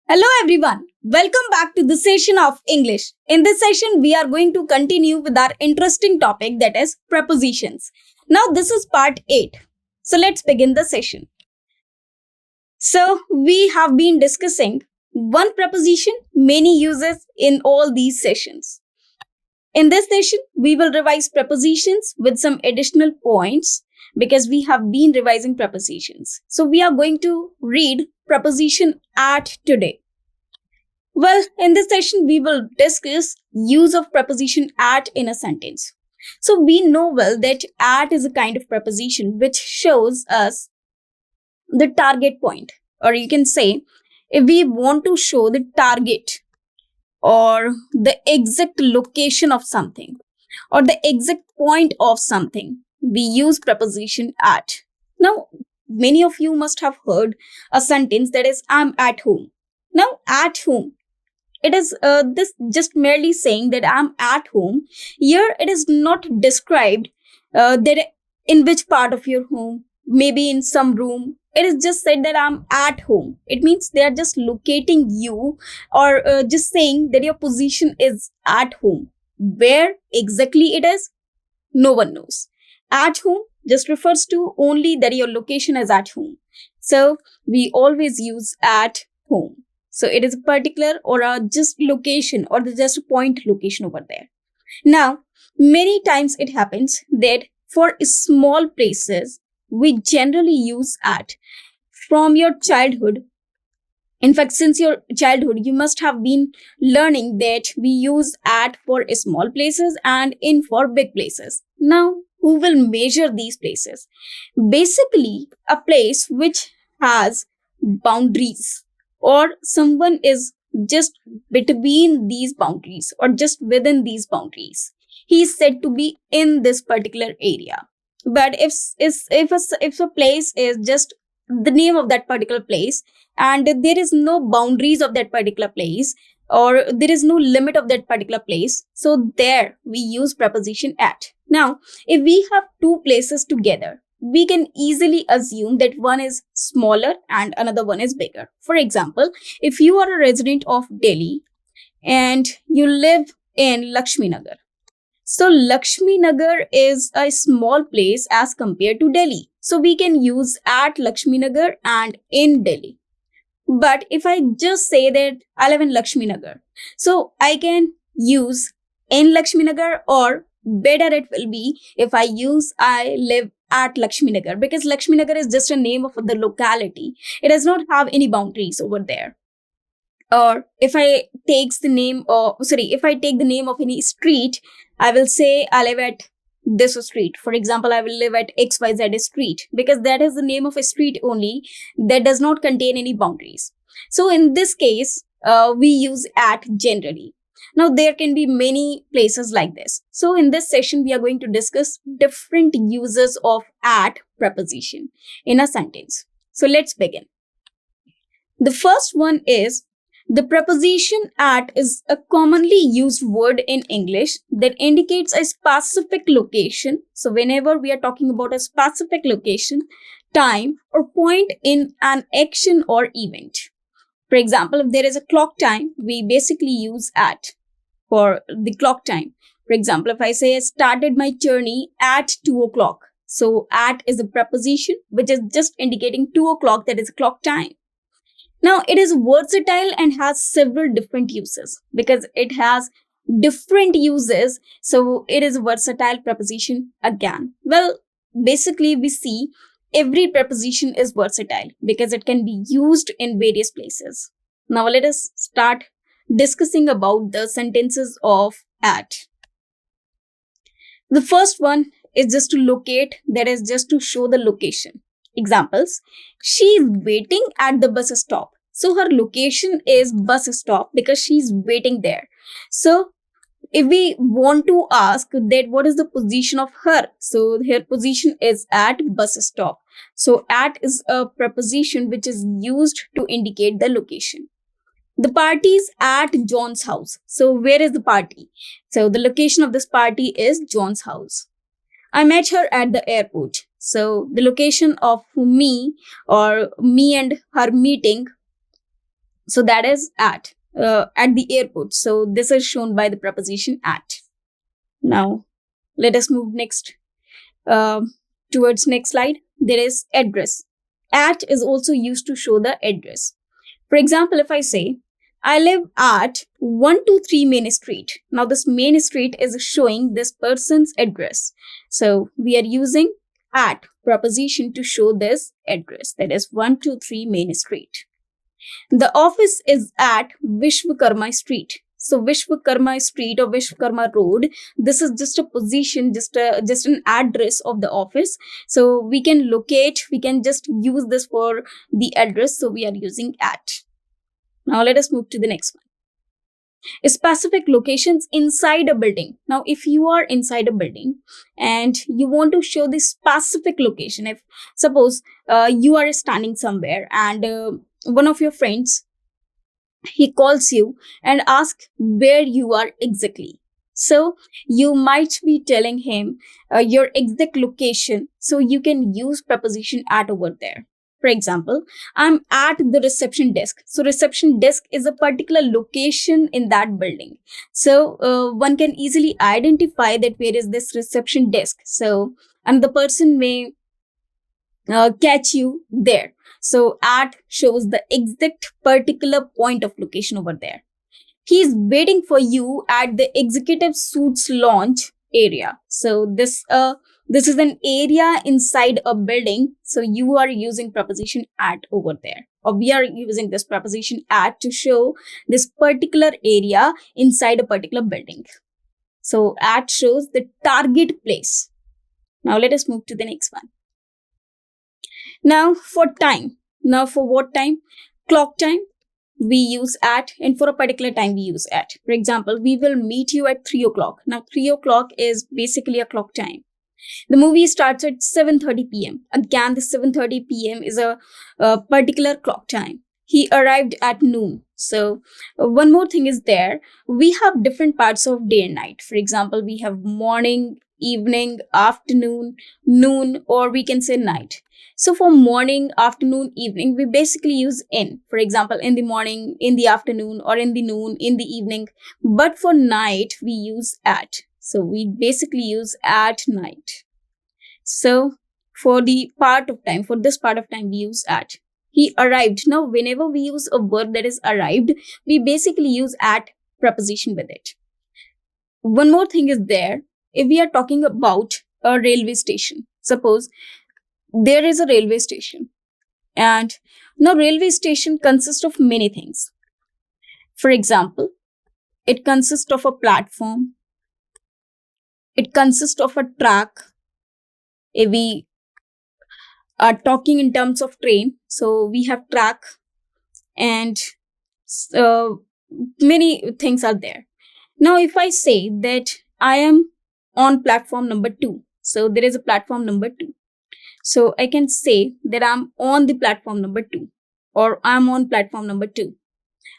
Hello everyone. Welcome back to the session of English. In this session, we are going to continue with our interesting topic that is prepositions. Now this is part 8. So let's begin the session. So we have been discussing one preposition, many uses in all these sessions. In this session, we will revise prepositions with some additional points because we have been revising prepositions. So we are going to read preposition at today. Well, in this session, we will discuss use of preposition at in a sentence. So we know well that at is a kind of preposition which shows us the target point, or you can say if we want to show the target or the exact location of something or the exact point of something, we use preposition at. Now, many of you must have heard a sentence that is, I'm at home. Now, at home, it is this just merely saying that I'm at home. Here, it is not described that in which part of your home, maybe in some room. It is just said that I'm at home. It means they are just locating you or just saying that your position is at home. Where exactly it is, no one knows. At home just refers to only that your location is at home. So we always use at home. So it is a particular or a just location or just a point location over there. Now, many times it happens that for small places, we generally use at. From your childhood, in fact, since your childhood, you must have been learning that we use at for small places and in for big places. Now, who will measure these places? Basically, a place which has boundaries or someone is just between these boundaries or just within these boundaries. He is said to be in this particular area. But if a place is just the name of that particular place and there is no boundaries of that particular place or there is no limit of that particular place, so there we use preposition at. Now, if we have two places together, we can easily assume that one is smaller and another one is bigger. For example, if you are a resident of Delhi and you live in Lakshmi Nagar, so Lakshmi Nagar is a small place as compared to Delhi. So we can use at Lakshmi Nagar and in Delhi. But if I just say that I live in Lakshmi Nagar, so I can use in Lakshmi Nagar, or better it will be if I use I live at Lakshmi Nagar, because Lakshmi Nagar is just a name of the locality. It does not have any boundaries over there. Or if I takes the name or if I take the name of any street, I will say I live at this street. For example, I will live at XYZ street because that is the name of a street only that does not contain any boundaries. So in this case, we use at generally. Now there can be many places like this. So in this session, we are going to discuss different uses of at preposition in a sentence. So let's begin. The first one is the preposition at is a commonly used word in English that indicates a specific location. So whenever we are talking about a specific location, time, or point in an action or event. For example, if there is a clock time, we basically use at for the clock time. For example, if I say I started my journey at 2 o'clock. So at is a preposition which is just indicating 2 o'clock, that is clock time. Now, it is versatile and has several different uses because it has different uses. So, it is a versatile preposition again. Well, basically, we see every preposition is versatile because it can be used in various places. Now, let us start discussing about the sentences of at. The first one is just to locate, that is just to show the location. Examples, she is waiting at the bus stop. So her location is bus stop because she's waiting there. So if we want to ask that what is the position of her, so her position is at bus stop. So at is a preposition which is used to indicate the location. The party is at John's house. So where is the party? So the location of this party is John's house. I met her at the airport. So the location of me or me and her meeting So that is at the airport. So this is shown by the preposition at. Now let us move next uh, towards next slide. There is address. At is also used to show the address. For example, if I say, I live at 123 Main Street. Now this Main Street is showing this person's address. So we are using at preposition to show this address, that is 123 Main Street. The office is at Vishwakarma Street. So Vishwakarma Street or Vishwakarma Road, this is just a position, just an address of the office. So we can locate, we can just use this for the address. So we are using at. Now let us move to the next one. Specific locations inside a building. Now if you are inside a building and you want to show the specific location, if suppose you are standing somewhere and one of your friends, he calls you and asks where you are exactly. So you might be telling him your exact location. So you can use preposition at over there. For example, I'm at the reception desk. So reception desk is a particular location in that building. So one can easily identify that where is this reception desk. So and the person may catch you there. So at shows the exact particular point of location over there. He is waiting for you at the executive suites launch area. So this is an area inside a building. So you are using preposition at over there, or we are using this preposition at to show this particular area inside a particular building. So at shows the target place. Now let us move to the next one. Now for time. Now for what time? Clock time. We use at, and for a particular time we use at. For example, we will meet you at 3 o'clock. Now 3 o'clock is basically a clock time. The movie starts at 7:30 p.m. Again, the 7:30 p.m. is a particular clock time. He arrived at noon. So one more thing is there. We have different parts of day and night. For example, we have morning, evening, afternoon, noon, or we can say night. So for morning, afternoon, evening, we basically use in. For example, in the morning, in the afternoon, or in the noon, in the evening. But for night, we use at. So we basically use at night. So for the part of time, for this part of time, we use at. He arrived. Now, whenever we use a verb that is arrived, we basically use at preposition with it. One more thing is there. If we are talking about a railway station, suppose there is a railway station, and now railway station consists of many things. For example, it consists of a platform, it consists of a track. If we are talking in terms of train, so we have track, and many things are there. Now if I say that I am on platform number 2, so there is a platform number 2. So I can say that I'm on the platform number 2, or I'm on platform number 2.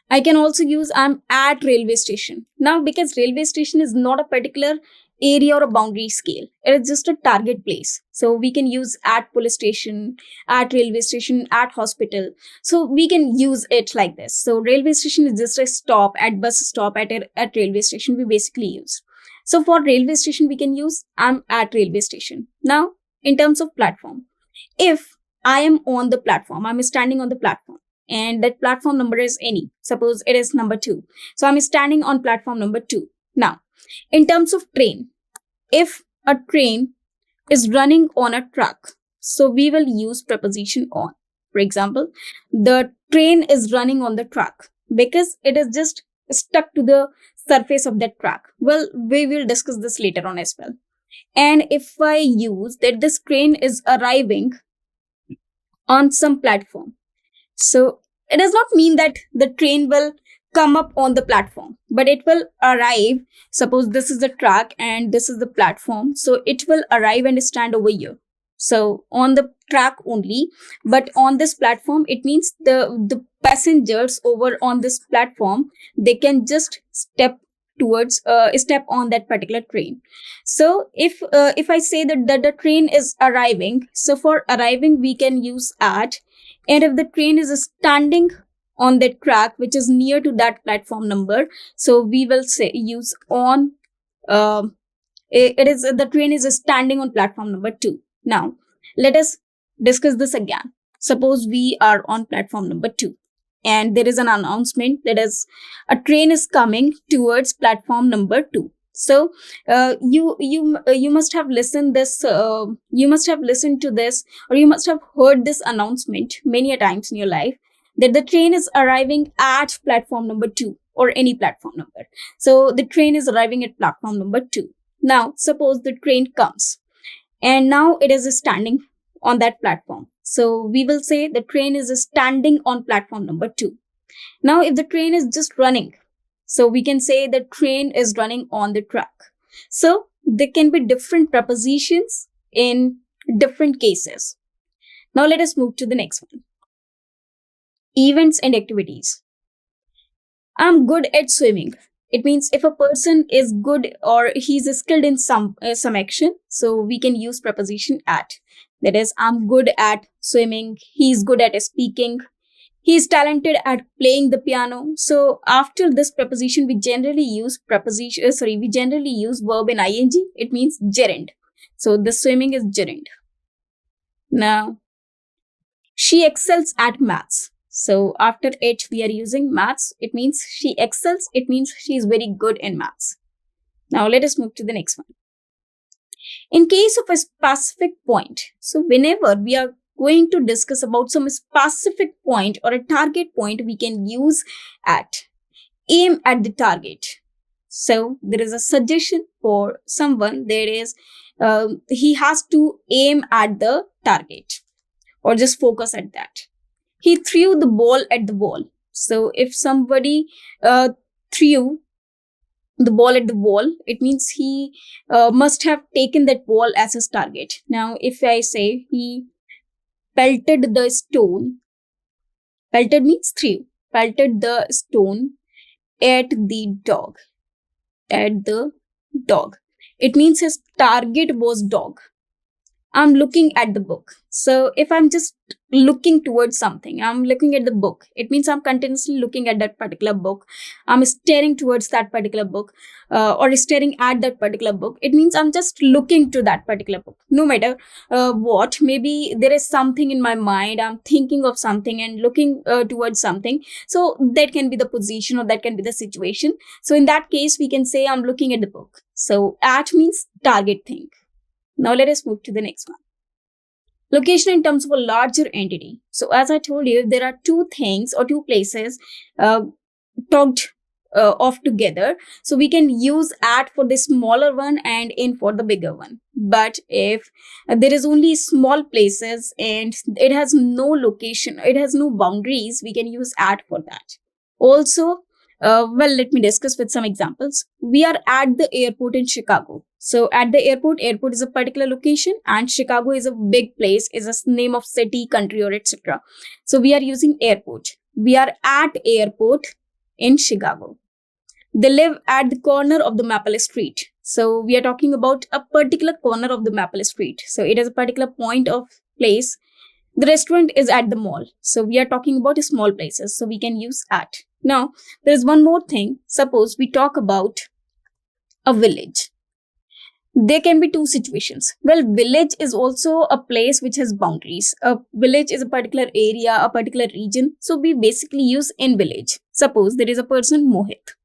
I can also use I'm at railway station. Now, because railway station is not a particular area or a boundary scale, it is just a target place. So we can use at police station, at railway station, at hospital. So we can use it like this. So railway station is just a stop, at bus stop, at railway station we basically use. So for railway station, we can use I'm at railway station. Now, in terms of platform, if I am on the platform, I'm standing on the platform, and that platform number is any, suppose it is number 2. So I'm standing on platform number 2. Now, in terms of train, if a train is running on a track, so we will use preposition on. For example, the train is running on the track because it is just stuck to the surface of that track. Well, we will discuss this later on as well. And if I use that this train is arriving on some platform, so it does not mean that the train will come up on the platform, but it will arrive. Suppose this is the track and this is the platform. So it will arrive and stand over here. So on the track only, but on this platform, it means the passengers over on this platform, they can just step on that particular train. So if I say that the train is arriving, so for arriving we can use at, and if the train is standing on that track which is near to that platform number. So we will say use on. It is the train is standing on platform number 2. Now let us discuss this again. Suppose we are on platform number 2 and there is an announcement that is a train is coming towards platform number 2. So you must have listened this you must have listened to this, or you must have heard this announcement many a times in your life, that the train is arriving at platform number 2 or any platform number. So the train is arriving at platform number 2. Now suppose the train comes and now it is standing on that platform. So we will say the train is standing on platform number 2. Now if the train is just running, so we can say the train is running on the track. So there can be different prepositions in different cases. Now let us move to the next one. Events and activities. I'm good at swimming. It means if a person is good or he's skilled in some action, so we can use preposition at. That is, I'm good at swimming, he's good at speaking, he's talented at playing the piano. So after this preposition, we generally use we generally use verb in ing. It means gerund. So the swimming is gerund. Now, she excels at maths. So after it, we are using maths. It means she excels. It means she is very good in maths. Now let us move to the next one. In case of a specific point, so whenever we are going to discuss about some specific point or a target point, we can use at. Aim at the target. So there is a suggestion for someone. There is he has to aim at the target or just focus at that. He threw the ball at the wall. So if somebody threw the ball at the wall, it means he must have taken that ball as his target. Now if I say he pelted the stone, pelted means threw, pelted the stone at the dog, it means his target was dog. I'm looking at the book. So if I'm just looking towards something, I'm looking at the book, it means I'm continuously looking at that particular book. I'm staring towards that particular book or staring at that particular book. It means I'm just looking to that particular book. No matter what, maybe there is something in my mind, I'm thinking of something and looking towards something. So that can be the position or that can be the situation. So in that case, we can say I'm looking at the book. So at means target thing. Now let us move to the next one. Location in terms of a larger entity. So as I told you, there are two things or two places talked of together. So we can use at for the smaller one and in for the bigger one. But if there is only small places and it has no location, it has no boundaries, we can use at for that. Also, let me discuss with some examples. We are at the airport in Chicago. So at the airport is a particular location and Chicago is a big place, is a name of city, country or etc. So we are using airport. We are at airport in Chicago. They live at the corner of the Maple Street. So we are talking about a particular corner of the Maple Street. So it is a particular point of place. The restaurant is at the mall. So we are talking about small places. So we can use at. Now, there is one more thing. Suppose we talk about a village. There can be two situations. Well, village is also a place which has boundaries. A village is a particular area, a particular region. So we basically use in village. Suppose there is a person, Mohit.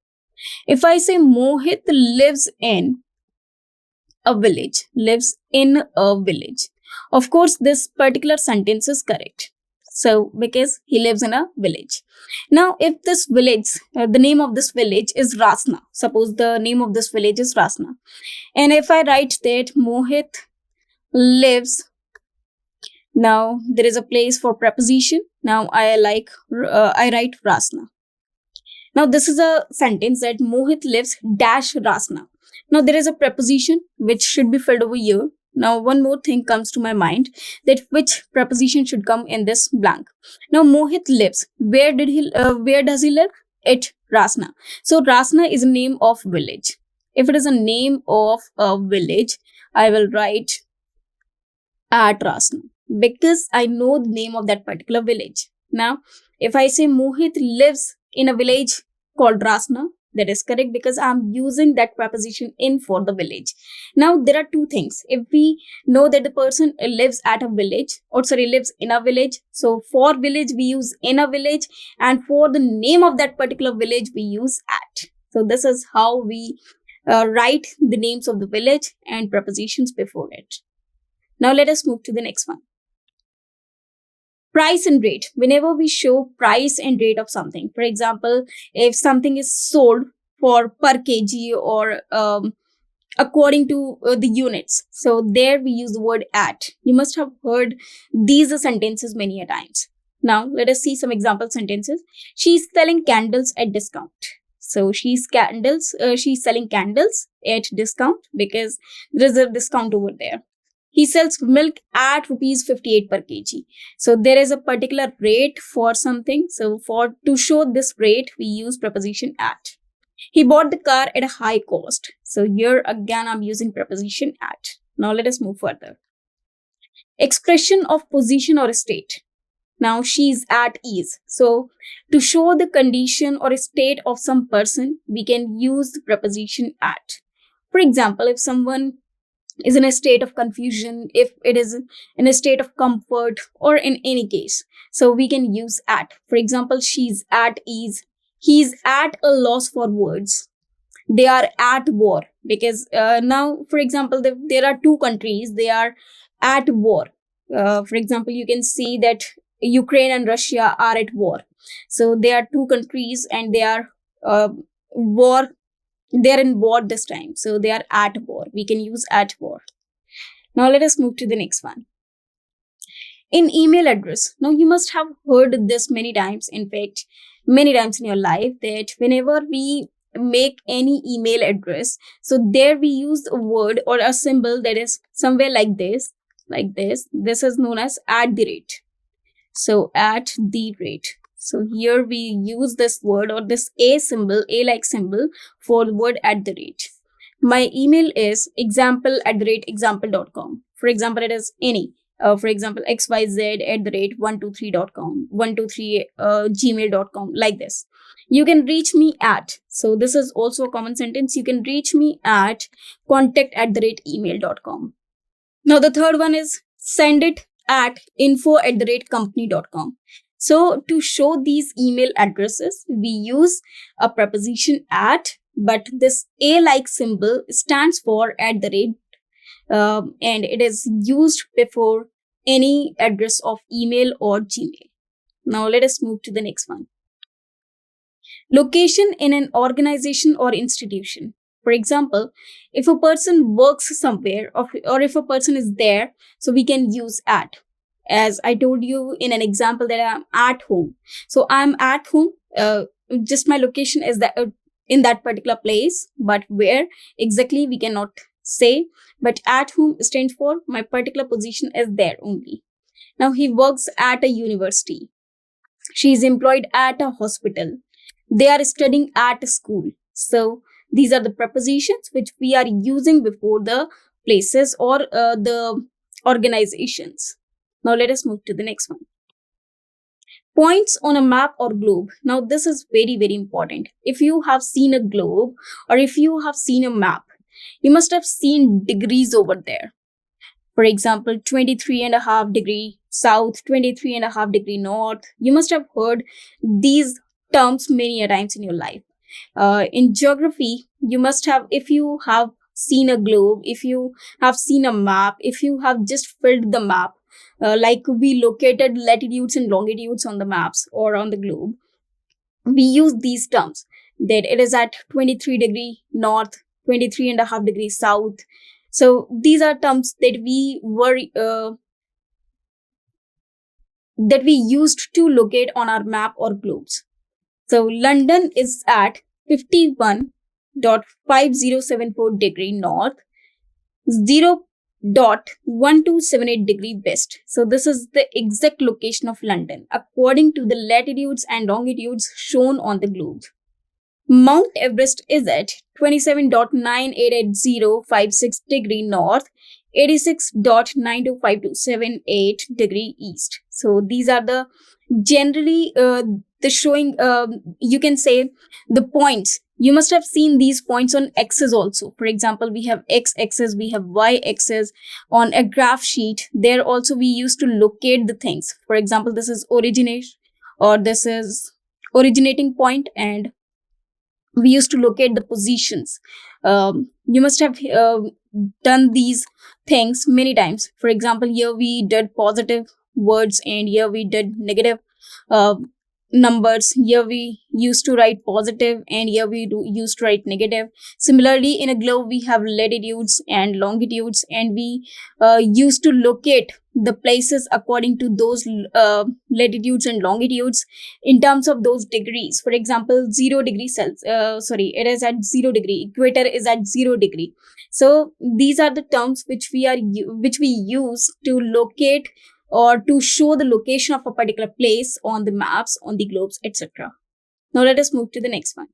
If I say Mohit lives in a village, of course, this particular sentence is correct. So, because he lives in a village. Now, if this village, the name of this village is Rasna. Suppose the name of this village is Rasna. And if I write that Mohit lives, now there is a place for preposition. Now I write Rasna. Now this is a sentence that Mohit lives dash Rasna. Now there is a preposition which should be filled over here. Now one more thing comes to my mind, that which preposition should come in this blank. Now Mohit lives. Where does he live? At Rasna. So Rasna is a name of village. If it is a name of a village, I will write at Rasna because I know the name of that particular village. Now, if I say Mohit lives in a village called Rasna, that is correct because I'm using that preposition in for the village. Now, there are two things. If we know that the person lives at a village, or sorry, lives in a village, so for village, we use in a village, and for the name of that particular village, we use at. So, this is how we write the names of the village and prepositions before it. Now, let us move to the next one. Price and rate. Whenever we show price and rate of something, for example, if something is sold for per kg or according to the units, so there we use the word at. You must have heard these sentences many a times. Now let us see some example sentences. She's selling candles at discount. So she's selling candles at discount because there's a discount over there. He sells milk at rupees 58 per kg. So there is a particular rate for something. So to show this rate, we use preposition at. He bought the car at a high cost. So here again, I'm using preposition at. Now let us move further. Expression of position or state. Now she's at ease. So to show the condition or state of some person, we can use the preposition at. For example, if someone is in a state of confusion, if it is in a state of comfort, or in any case, so we can use at. For example, she's at ease. He's at a loss for words. They are at war because now, for example, there are two countries, they are at war. For example, you can see that Ukraine and Russia are at war. So they are two countries and they are war. They're in war this time. So they are at war. We can use at war. Now let us move to the next one. In email address. Now you must have heard this many times. In fact, many times in your life, that whenever we make any email address, so there we use a word or a symbol that is somewhere like this, like this. This is known as at the rate. So at the rate. So here we use this word or this A-like symbol for the word at the rate. My email is example@example.com. For example, it is any. For example, xyz@123.com, 123 gmail.com, like this. You can reach me at. So this is also a common sentence. You can reach me at contact@email.com. Now the third one is send it at info@company.com. So to show these email addresses, we use a preposition at, but this A-like symbol stands for at the rate, and it is used before any address of email or Gmail. Now let us move to the next one. Location in an organization or institution. For example, if a person works somewhere or if a person is there, so we can use at. As I told you in an example that I'm at home. So I'm at home, just my location is that in that particular place, but where exactly we cannot say. But at home stands for my particular position is there only. Now he works at a university. She is employed at a hospital. They are studying at a school. So these are the prepositions which we are using before the places or the organizations. Now let us move to the next one. Points on a map or globe. Now this is very, very important. If you have seen a globe or if you have seen a map, you must have seen degrees over there. For example, 23.5 degree south, 23.5 degree north. You must have heard these terms many a times in your life. In geography, you must have, if you have seen a globe, if you have seen a map, if you have just filled the map, like we located latitudes and longitudes on the maps or on the globe, we use these terms that it is at 23 degree north, 23.5 degrees south. So these are terms that we used to locate on our map or globes. So London is at 51.5074 degree north, 0.1278 degree west. So this is the exact location of London according to the latitudes and longitudes shown on the globe. Mount Everest is at 27.988056 degree north, 86.925278 degree east. So these are the generally the showing, you can say, the points. You must have seen these points on axis also. For example, we have x-axis, we have y-axis on a graph sheet. There also we used to locate the things. For example, this is origination, or this is originating point, and we used to locate the positions. You must have done these things many times. For example, here we did positive words, and here we did negative uh, numbers. Here we used to write positive, and here we used to write negative. Similarly, in a globe we have latitudes and longitudes, and we used to locate the places according to those latitudes and longitudes in terms of those degrees. For example, 0 degree celsius, it is at 0 degree, equator is at 0 degree. So these are the terms which we use to locate or to show the location of a particular place on the maps, on the globes, etc. Now let us move to the next one.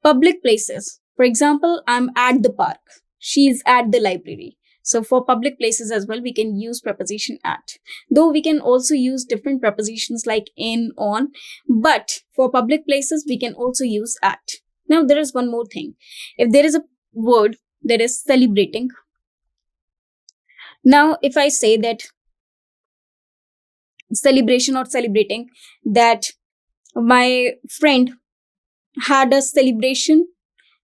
Public places. For example, I'm at the park, she's at the library. So for public places as well, we can use preposition at. Though we can also use different prepositions like in, on, but for public places, we can also use at. Now there is one more thing. If there is a word that is celebrating, now if I say that celebration or celebrating, that my friend had a celebration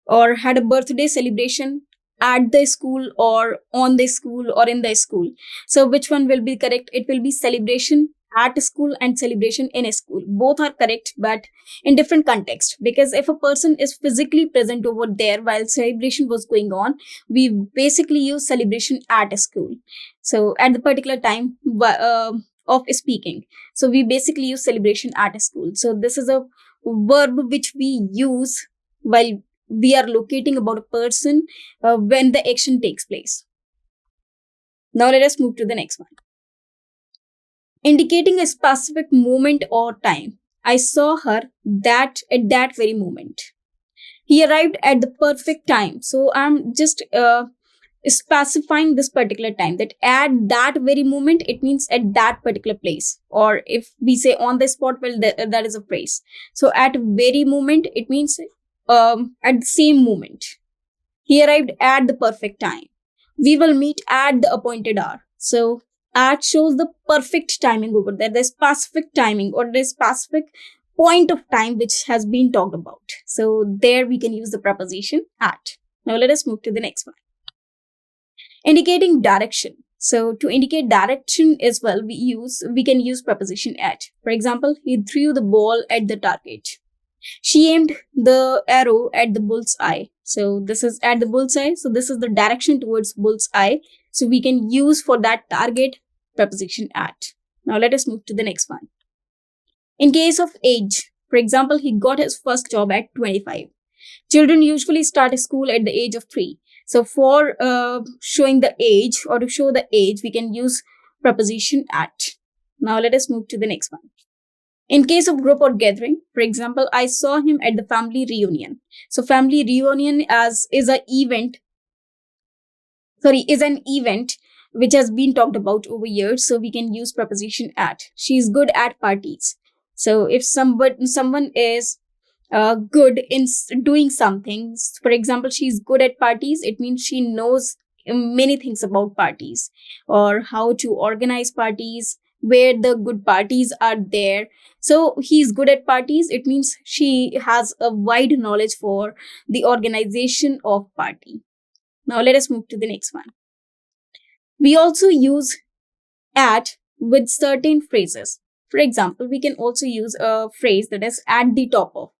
or had a birthday celebration at the school or on the school or in the school. So which one will be correct? It will be celebration at school and celebration in a school. Both are correct, but in different context. Because if a person is physically present over there while celebration was going on, we basically use celebration at a school. So at the particular time of speaking, so we basically use celebration at a school. So this is a verb which we use while we are locating about a person when the action takes place. Now let us move to the next one. Indicating a specific moment or time. I saw her at that very moment. He arrived at the perfect time. So I'm just specifying this particular time, that at that very moment, it means at that particular place. Or if we say on the spot, well, that is a phrase. So at very moment, it means at the same moment. He arrived at the perfect time. We will meet at the appointed hour. So at shows the perfect timing over there, the specific timing or the specific point of time which has been talked about. So there we can use the preposition at. Now let us move to the next one. Indicating direction. So to indicate direction as well, we can use preposition at. For example, he threw the ball at the target. She aimed the arrow at the bull's eye. So this is at the bull's eye. So this is the direction towards bull's eye. So we can use for that target preposition at. Now let us move to the next one. In case of age, for example, he got his first job at 25. Children usually start school at the age of 3. So for showing the age or to show the age, we can use preposition at. Now let us move to the next one. In case of group or gathering, for example, I saw him at the family reunion. So family reunion is an event which has been talked about over years. So we can use preposition at. She is good at parties. So if someone is good in doing something, for example, she's good at parties, it means she knows many things about parties or how to organize parties, where the good parties are there. So he's good at parties, it means she has a wide knowledge for the organization of party. Now let us move to the next one. We also use at with certain phrases. For example, we can also use a phrase that is at the top of.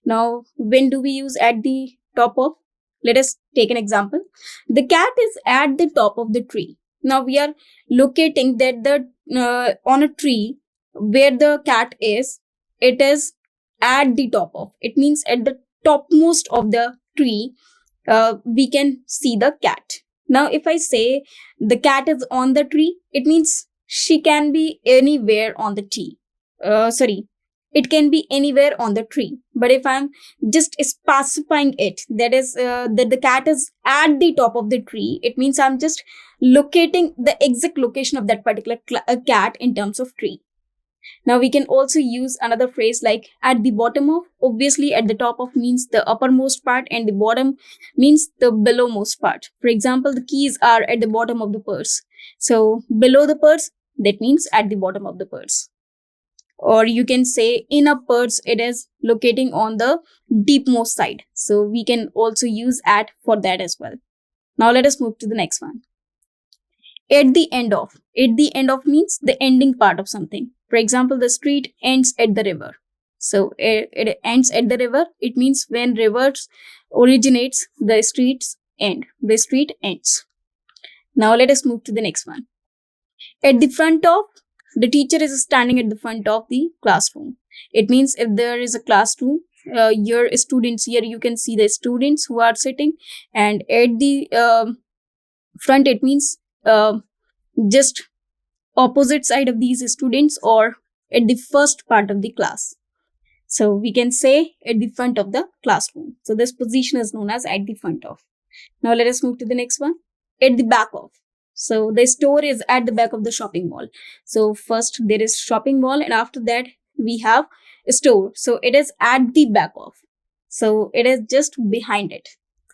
Now, when do we use at the top of? Let us take an example. The cat is at the top of the tree. Now we are locating that on a tree where the cat is, it is at the top of. It means at the topmost of the tree, we can see the cat. Now, if I say the cat is on the tree, it means she can be anywhere on the tree. It can be anywhere on the tree. But if I'm just specifying it, that is that the cat is at the top of the tree, it means I'm just locating the exact location of that particular cat in terms of tree. Now we can also use another phrase like at the bottom of. Obviously, at the top of means the uppermost part and the bottom means the belowmost part. For example, the keys are at the bottom of the purse. So below the purse, that means at the bottom of the purse. Or you can say in a purse, it is locating on the deepmost side. So we can also use at for that as well. Now let us move to the next one. At the end of. At the end of means the ending part of something. For example, the street ends at the river. So it ends at the river. It means when rivers originates, the streets end. The street ends. Now let us move to the next one. At the front of, the teacher is standing at the front of the classroom. It means if there is a classroom, your students here, you can see the students who are sitting, and at the front, it means just opposite side of these students or at the first part of the class. So we can say at the front of the classroom. So this position is known as at the front of. Now let us move to the next one. At the back of. So the store is at the back of the shopping mall. So first there is shopping mall, and after that we have a store. So it is at the back of. So it is just behind it.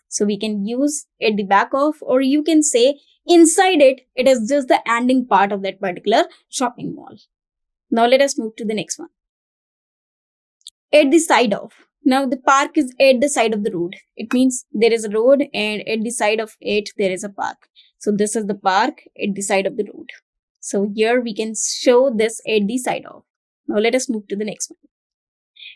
So we can use at the back of, or you can say inside it, it is just the ending part of that particular shopping mall. Now let us move to the next one. At the side of. Now the park is at the side of the road. It means there is a road and at the side of it there is a park. So this is the park at the side of the road. So here we can show this at the side of. Now let us move to the next one.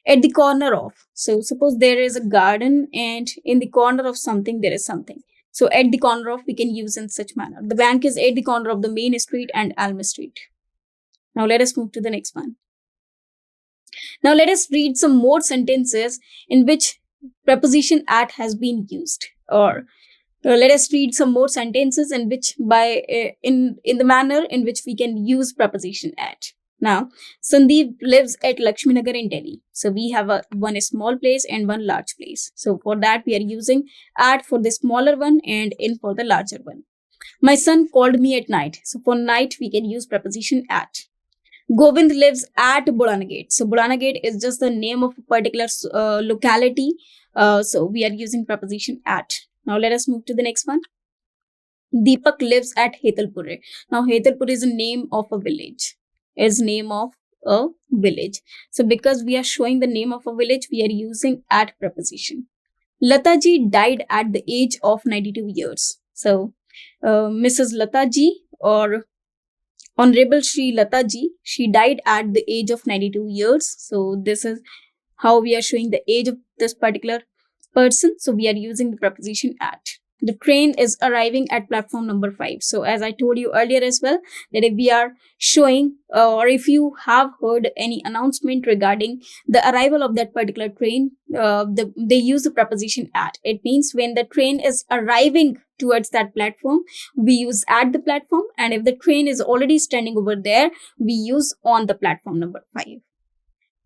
At the corner of. So suppose there is a garden and in the corner of something there is something. So at the corner of we can use in such manner. The bank is at the corner of the main street and Elm Street. Now let us move to the next one. Now let us read some more sentences in which preposition at has been used. Or let us read some more sentences in which in the manner in which we can use preposition at. Now, Sandeep lives at Lakshmi Nagar in Delhi. So we have one small place and one large place. So for that we are using at for the smaller one and in for the larger one. My son called me at night. So for night we can use preposition at. Govind lives at Budana Gate. So Budana Gate is just the name of a particular locality. So we are using preposition at. Now let us move to the next one. Deepak lives at Hetalpur. Now Hetalpur is a name of a village. Is name of a village. So because we are showing the name of a village, we are using at preposition. Lataji died at the age of 92 years. So Mrs. Lataji or Honorable Shri Lataji, she died at the age of 92 years. So this is how we are showing the age of this particular person. So we are using the preposition at. The train is arriving at platform number 5. So as I told you earlier as well, that if we are showing or if you have heard any announcement regarding the arrival of that particular train, they use the preposition at. It means when the train is arriving towards that platform, we use at the platform. And if the train is already standing over there, we use on the platform number 5.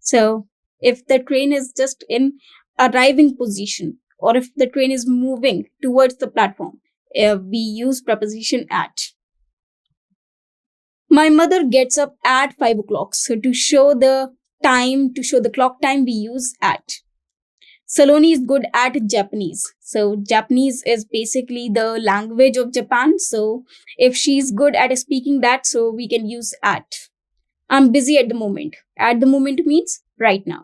So if the train is just in arriving position, or if the train is moving towards the platform, we use preposition at. My mother gets up at 5 o'clock. So to show the time, to show the clock time, we use at. Saloni is good at Japanese. So Japanese is basically the language of Japan. So if she's good at speaking that, so we can use at. I'm busy at the moment. At the moment means right now.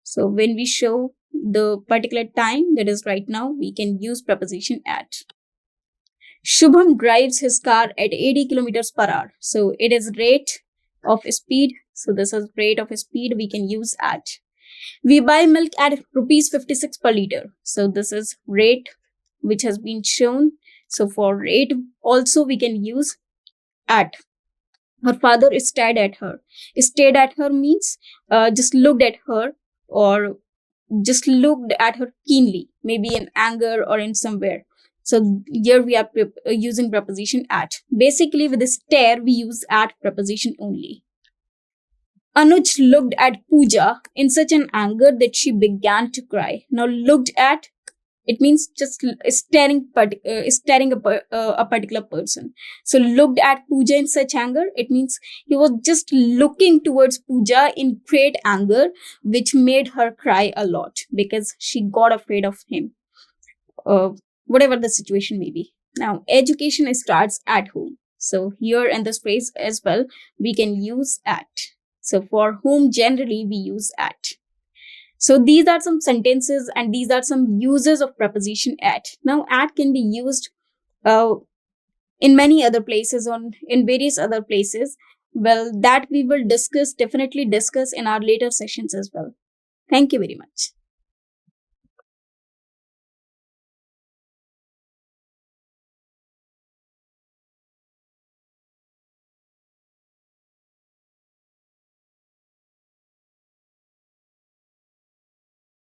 So when we show the particular time, that is right now, we can use preposition at. Shubham drives his car at 80 kilometers per hour. So it is rate of speed. So this is rate of speed, we can use at. We buy milk at rupees 56 per liter. So this is rate which has been shown. So for rate also we can use at. Her father stared at her. Stared at her means just looked at her or just looked at her keenly, maybe in anger or in somewhere. So here we are using preposition at. Basically with the stare we use at preposition only. Anuj looked at Pooja in such an anger that she began to cry. Now, looked at, it means just staring a particular person. So, looked at Pooja in such anger, it means he was just looking towards Pooja in great anger, which made her cry a lot because she got afraid of him, uh, whatever the situation may be. Now, education starts at home. So, here in this phrase as well, we can use at. So, for whom generally we use at. So, these are some sentences and these are some uses of preposition at. Now, at can be used uh, in many other places, in various other places. Well, that we will definitely discuss in our later sessions as well. Thank you very much.